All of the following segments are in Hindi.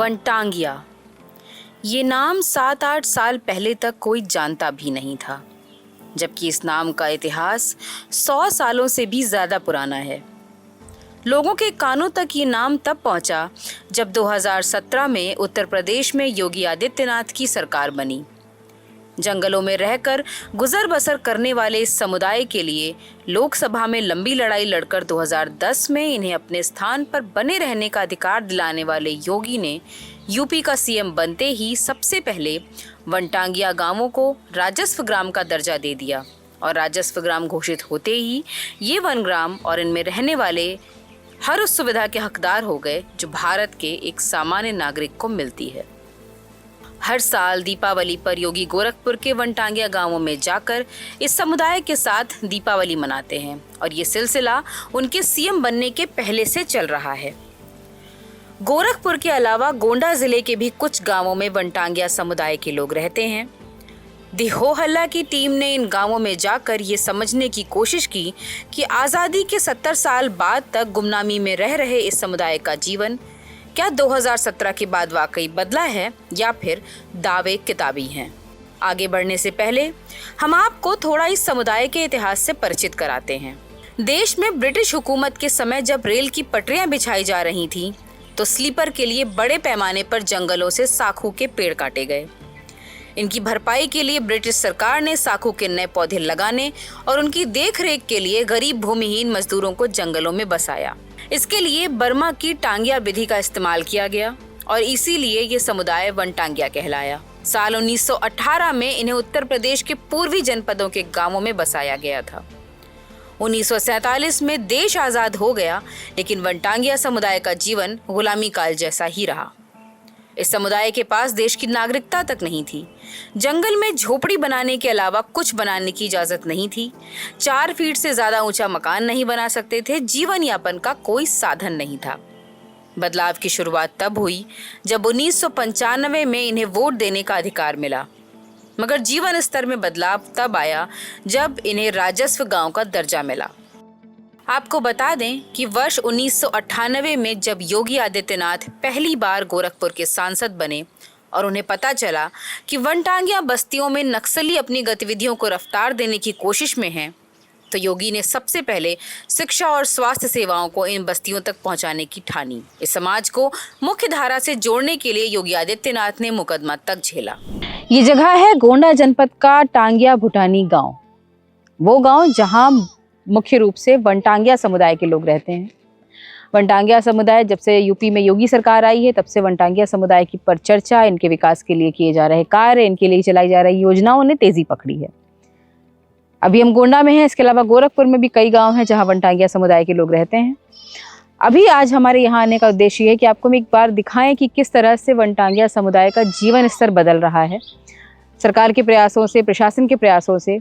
वनटांगिया, ये नाम 7-8 साल पहले तक कोई जानता भी नहीं था, जबकि इस नाम का इतिहास 100 सालों से भी ज़्यादा पुराना है। लोगों के कानों तक ये नाम तब पहुंचा जब 2017 में उत्तर प्रदेश में योगी आदित्यनाथ की सरकार बनी। जंगलों में रहकर गुजर बसर करने वाले इस समुदाय के लिए लोकसभा में लंबी लड़ाई लड़कर 2010 में इन्हें अपने स्थान पर बने रहने का अधिकार दिलाने वाले योगी ने यूपी का सीएम बनते ही सबसे पहले वनटांगिया गांवों को राजस्व ग्राम का दर्जा दे दिया और राजस्व ग्राम घोषित होते ही ये वन ग्राम और इनमें रहने वाले हर उस सुविधा के हकदार हो गए जो भारत के एक सामान्य नागरिक को मिलती है। हर साल दीपावली पर योगी गोरखपुर के वनटांगिया गांवों में जाकर इस समुदाय के साथ दीपावली मनाते हैं और ये सिलसिला उनके सीएम बनने के पहले से चल रहा है। गोरखपुर के अलावा गोंडा जिले के भी कुछ गांवों में वनटांगिया समुदाय के लोग रहते हैं। दी हो हल्ला की टीम ने इन गांवों में जाकर ये समझने की कोशिश की कि आज़ादी के 70 साल बाद तक गुमनामी में रह रहे इस समुदाय का जीवन क्या 2017 के बाद वाकई बदला है या फिर दावे किताबी हैं। आगे बढ़ने से पहले हम आपको थोड़ा इस समुदाय के इतिहास से परिचित कराते हैं। देश में ब्रिटिश हुकूमत के समय जब रेल की पटरियां बिछाई जा रही थीं, तो स्लीपर के लिए बड़े पैमाने पर जंगलों से साखू के पेड़ काटे गए। इनकी भरपाई के लिए ब्रिटिश सरकार ने साखू के नए पौधे लगाने और उनकी देखरेख के लिए गरीब भूमिहीन मजदूरों को जंगलों में बसाया। इसके लिए बर्मा की टांगिया विधि का इस्तेमाल किया गया और इसीलिए ये समुदाय वनटांगिया कहलाया। साल 1918 में इन्हें उत्तर प्रदेश के पूर्वी जनपदों के गांवों में बसाया गया था। 1947 में देश आज़ाद हो गया, लेकिन वनटांगिया समुदाय का जीवन गुलामी काल जैसा ही रहा। इस समुदाय के पास देश की नागरिकता तक नहीं थी। जंगल में झोपड़ी बनाने के अलावा कुछ बनाने की इजाज़त नहीं थी। 4 फीट से ज़्यादा ऊंचा मकान नहीं बना सकते थे। जीवन यापन का कोई साधन नहीं था। बदलाव की शुरुआत तब हुई जब 1995 में इन्हें वोट देने का अधिकार मिला, मगर जीवन स्तर में बदलाव तब आया जब इन्हें राजस्व गांव का दर्जा मिला। आपको बता दें कि वर्ष 1998 में जब योगी आदित्यनाथ पहली बार गोरखपुर के सांसद बने और उन्हें पता चला कि वनटांगिया बस्तियों में नक्सली अपनी गतिविधियों को रफ्तार देने की कोशिश में हैं, तो योगी ने सबसे पहले शिक्षा और स्वास्थ्य सेवाओं को इन बस्तियों तक पहुंचाने की ठानी। इस समाज को मुख्य धारा से जोड़ने के लिए योगी आदित्यनाथ ने मुकदमा तक झेला। ये जगह है गोंडा जनपद का टांगिया भूटानी गांव, वो गांव जहां मुख्य रूप से वनटांगिया समुदाय के लोग रहते हैं। वनटांगिया समुदाय जब से यूपी में योगी सरकार आई है, तब से वनटांगिया समुदाय की पर चर्चा, इनके विकास के लिए किए जा रहे कार्य, इनके लिए चलाई जा रही योजनाओं ने तेजी पकड़ी है। अभी हम गोंडा में हैं, इसके अलावा गोरखपुर में भी कई गांव हैं जहां वनटांगिया समुदाय के लोग रहते हैं। अभी आज हमारे यहाँ आने का उद्देश्य ये है कि आपको हम एक बार दिखाएं कि किस तरह से वनटांगिया समुदाय का जीवन स्तर बदल रहा है सरकार के प्रयासों से, प्रशासन के प्रयासों से।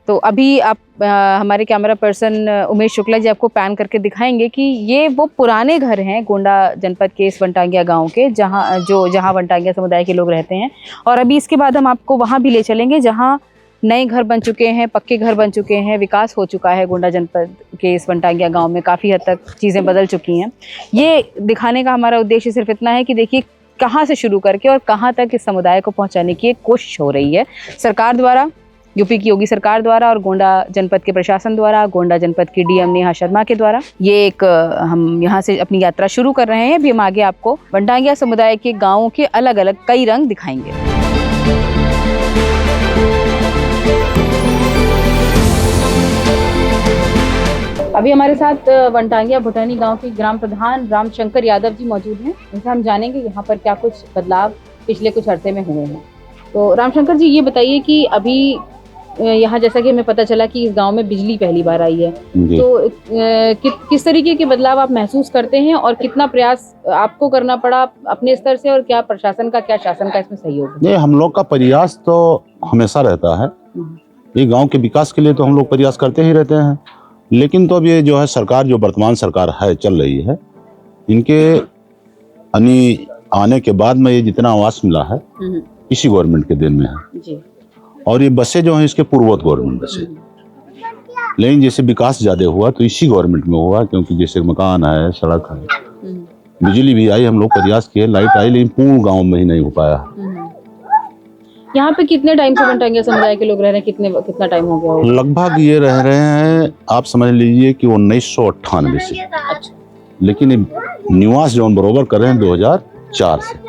तो अभी आप हमारे कैमरा पर्सन उमेश शुक्ला जी आपको पैन करके दिखाएंगे कि ये वो पुराने घर हैं गोंडा जनपद के इस वनटांगिया गांव के, जहां वनटांगिया समुदाय के लोग रहते हैं। और अभी इसके बाद हम आपको वहां भी ले चलेंगे जहां नए घर बन चुके हैं, पक्के घर बन चुके हैं, विकास हो चुका है। गोंडा जनपद के इस वनटांगिया गांव में काफ़ी हद तक चीज़ें बदल चुकी हैं। ये दिखाने का हमारा उद्देश्य सिर्फ इतना है कि देखिए कहाँ से शुरू करके और कहाँ तक इस समुदाय को पहुँचाने की एक कोशिश हो रही है सरकार द्वारा, यूपी की योगी सरकार द्वारा और गोंडा जनपद के प्रशासन द्वारा, गोंडा जनपद की डीएम नेहा शर्मा के द्वारा। ये एक हम यहाँ से अपनी यात्रा शुरू कर रहे हैं। अभी हम आगे आपको वनटांगिया समुदाय के गाँवों के अलग अलग कई रंग दिखाएंगे। अभी हमारे साथ वनटांगिया भूटानी गांव के ग्राम प्रधान रामशंकर यादव जी मौजूद हैं। इनसे हम जानेंगे यहाँ पर क्या कुछ बदलाव पिछले कुछ अरसे में हुए हैं। तो रामशंकर जी ये बताइए कि अभी यहाँ जैसा कि हमें पता चला कि इस गांव में बिजली पहली बार आई है, तो किस तरीके के बदलाव आप महसूस करते हैं और कितना प्रयास आपको करना पड़ा अपने स्तर से, और क्या प्रशासन का, क्या शासन का इसमें सहयोग है? नहीं, हम लोग का प्रयास तो हमेशा रहता है। ये गांव के विकास के लिए तो हम लोग प्रयास करते ही रहते हैं, लेकिन तो अब ये जो है सरकार, जो वर्तमान सरकार है चल रही है, इनके आने के बाद में ये जितना आवास मिला है इसी गवर्नमेंट के देन में है जी। और ये बसें जो हैं इसके पूर्ववत गवर्नमेंट बसें, लेकिन जैसे विकास ज्यादा हुआ तो इसी गवर्नमेंट में हुआ, क्योंकि जैसे मकान है, सड़क है, बिजली भी आई, हम लोग प्रयास किए, लाइट आई, लेकिन पूर्ण गांव में ही नहीं हो पाया। यहाँ पे कितने टाइम से वनटांगिया समुदाय के लोग रह रहे हैं? कितना टाइम हो गया होगा? लगभग ये रह रहे हैं, आप समझ लीजिए कि 1998 से, लेकिन निवास जो बरोबर कर रहे हैं 2004 से।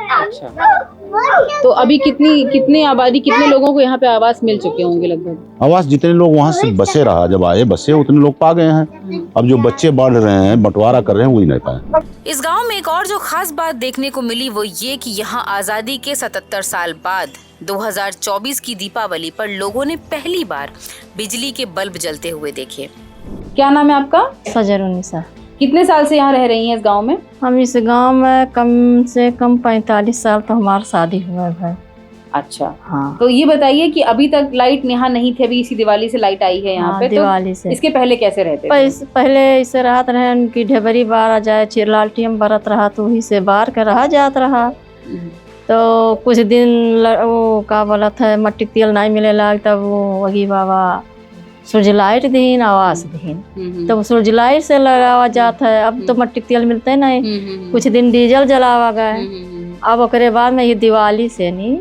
तो अभी कितनी आबादी, कितने लोगों को यहाँ पे आवास मिल चुके होंगे लगभग? आवास जितने लोग वहाँ से बसे रहा, जब आए बसे उतने लोग पा गए हैं। अब जो बच्चे बढ़ रहे हैं, बंटवारा कर रहे हैं, वही नहीं पाए। इस गांव में एक और जो खास बात देखने को मिली वो ये कि यहाँ आजादी के 77 साल बाद 2024 की दीपावली पर लोगों ने पहली बार बिजली के बल्ब जलते हुए देखे। क्या नाम है आपका? सजरुन्निसा। कितने साल से यहाँ रह रही हैं इस गांव में? हम इस गांव में कम से कम 45 साल तो हमारा शादी हुआ है भाई। अच्छा, हाँ। तो ये बताइए कि अभी तक लाइट यहाँ नहीं थी, अभी इसी दिवाली से लाइट आई है यहाँ पे। दिवाली से इसके पहले कैसे रहते थे? पहले ऐसे रात रहे उनकी ढेबरी बार आ जाए, चिरलालटियम बरत रहा तो वही से बार के रहा जात रहा। तो कुछ दिन वो का बोला था मट्टी तेल नहीं मिले लग, तब वो वही बाबा सूरज लाइट दीन आवास दीन, तो सूरज लाइट से लगावा जाता है। अब तो मट्टी तेल मिलते नहीं, कुछ दिन डीजल जलावा गए। अब ओकरे बाद में ये दिवाली से नहीं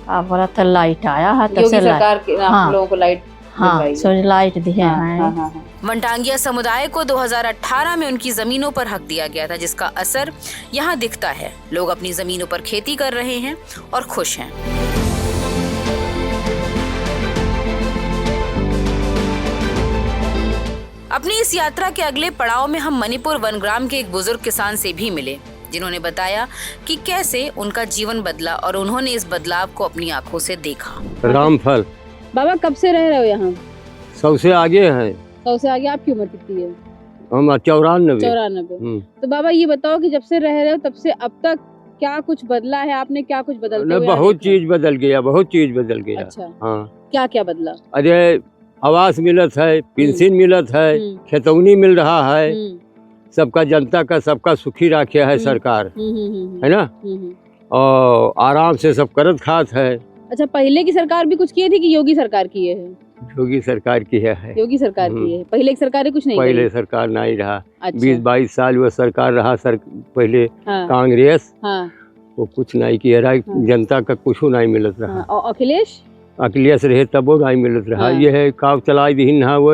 आप बोला था लाइट आया है, तब से सरकार आप लोगों को लाइट, हाँ सूरज लाइट दिए हैं। वनटांगिया समुदाय को 2018 में उनकी जमीनों पर हक दिया गया था, जिसका असर यहाँ दिखता है। लोग अपनी जमीनों पर खेती कर रहे हैं और खुश हैं। अपनी इस यात्रा के अगले पड़ाव में हम मणिपुर वनग्राम के एक बुजुर्ग किसान से भी मिले, जिन्होंने बताया कि कैसे उनका जीवन बदला और उन्होंने इस बदलाव को अपनी आंखों से देखा। रामफल। बाबा कब से रह रहे हो यहाँ? 100 से आगे हैं। 100 से आगे। आपकी उम्र कितनी है? हम 94। 94। तो बाबा ये बताओ कि जब से रह रहे हो तब से अब तक क्या कुछ बदला है? आपने क्या कुछ बदलते हुए? बहुत चीज बदल गया, बहुत चीज बदल गया। अच्छा, हाँ। क्या क्या बदला? अरे आवास मिलत है, पेंशन मिलत है, खेतौनी मिल रहा है, सबका जनता का सबका सुखी रखे है सरकार, है ना। और आराम से सब करत खात है। अच्छा, पहले की सरकार भी कुछ किए थी कि योगी सरकार किए है? योगी सरकार की है। योगी सरकार की है। पहले की सरकार कुछ नहीं? पहले सरकार नहीं रहा। अच्छा। 20-22 साल वो सरकार रहा पहले। हाँ। कांग्रेस। हाँ। वो कुछ नहीं किया रहा। हाँ। जनता का कुछ नहीं मिलत रहा। हाँ। और अखिलेश रहे तब वो नहीं मिलत रहा। हाँ। ये है काव चलाई दी ना, वो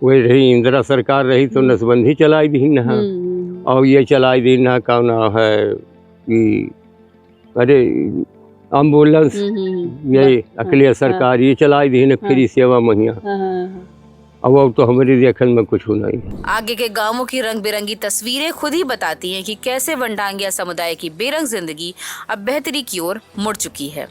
रही इंदिरा सरकार रही तो नसबंदी चलाई दी ना, और ये चलाई दी ना का ना है कि अरे एम्बुलेंस, यही अखिलेश सरकार ये चलाई दी ना, फ्री सेवा मुहैया। अब तो हमारे देखने में कुछ नहीं। आगे के गांवों की रंग बिरंगी तस्वीरें खुद ही बताती हैं कि कैसे वनटांगिया समुदाय की बेरंग जिंदगी अब बेहतरी की ओर मुड़ चुकी है।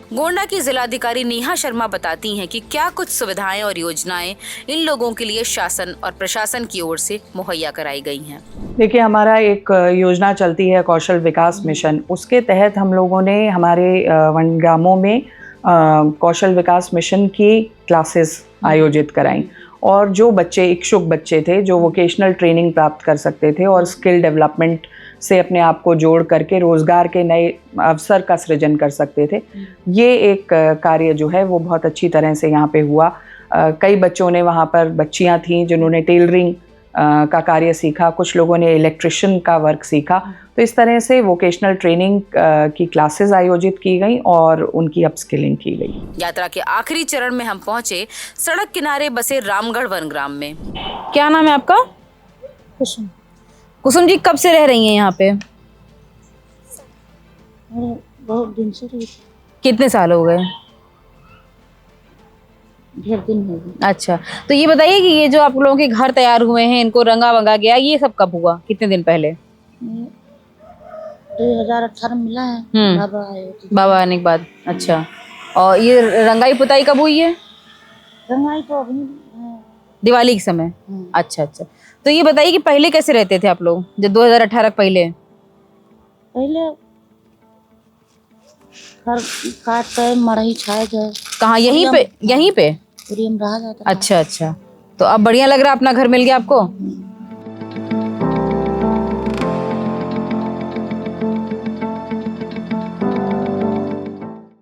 गोंडा की जिलाधिकारी नेहा शर्मा बताती हैं कि क्या कुछ सुविधाएं और योजनाएं इन लोगों के लिए शासन और प्रशासन की ओर से मुहैया कराई गई हैं। देखिए, हमारा एक योजना चलती है कौशल विकास मिशन, उसके तहत हम लोगों ने हमारे वनग्रामों में कौशल विकास मिशन की क्लासेस आयोजित कराई, और जो बच्चे इच्छुक बच्चे थे जो वोकेशनल ट्रेनिंग प्राप्त कर सकते थे और स्किल डेवलपमेंट से अपने आप को जोड़ करके रोज़गार के नए अवसर का सृजन कर सकते थे, ये एक कार्य जो है वो बहुत अच्छी तरह से यहाँ पे हुआ। कई बच्चों ने वहाँ पर, बच्चियाँ थीं जिन्होंने टेलरिंग का कार्य सीखा, कुछ लोगों ने इलेक्ट्रिशियन का वर्क सीखा। तो इस तरह से वोकेशनल ट्रेनिंग की क्लासेस आयोजित की गई और उनकी अपस्किलिंग की गई। यात्रा के आखिरी चरण में हम पहुंचे सड़क किनारे बसे रामगढ़ वनग्राम में। क्या नाम है आपका? कुसुम। कुसुम जी, कब से रह रही हैं यहाँ पे? बहुत दिन से रही। कितने साल हो गए? ढेर दिन हो गए। अच्छा, तो ये बताइए कि ये जो आप लोगों के घर तैयार हुए हैं, इनको रंगा वंगा गया, ये सब कब हुआ? कितने दिन पहले? 2018 मिला है। बाबा आने के बाद। अच्छा, और ये रंगाई पुताई कब हुई है? रंगाई तो अभी दिवाली के समय। अच्छा अच्छा, तो ये बताइए कि पहले कैसे रहते थे आप लोग जब 2018 पहले? घर काट मड़ई छाए गए। कहाँ? यहीं पे? यहीं पे रहा जाता। अच्छा अच्छा, तो अब बढ़िया लग रहा है, अपना घर मिल गया आपको?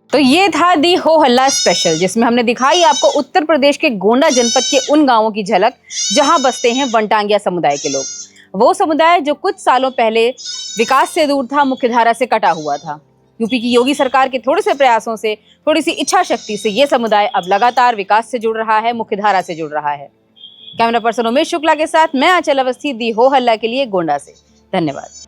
तो ये था दी हो हल्ला स्पेशल, जिसमें हमने दिखाई आपको उत्तर प्रदेश के गोंडा जनपद के उन गांवों की झलक जहां बसते हैं वनटांगिया समुदाय के लोग। वो समुदाय जो कुछ सालों पहले विकास से दूर था, मुख्यधारा से कटा हुआ था। यूपी की योगी सरकार के थोड़े से प्रयासों से, थोड़ी सी इच्छा शक्ति से ये समुदाय अब लगातार विकास से जुड़ रहा है, मुख्यधारा से जुड़ रहा है। कैमरा पर्सन उमेश शुक्ला के साथ मैं आंचल अवस्थी, दी हो हल्ला के लिए गोंडा से। धन्यवाद।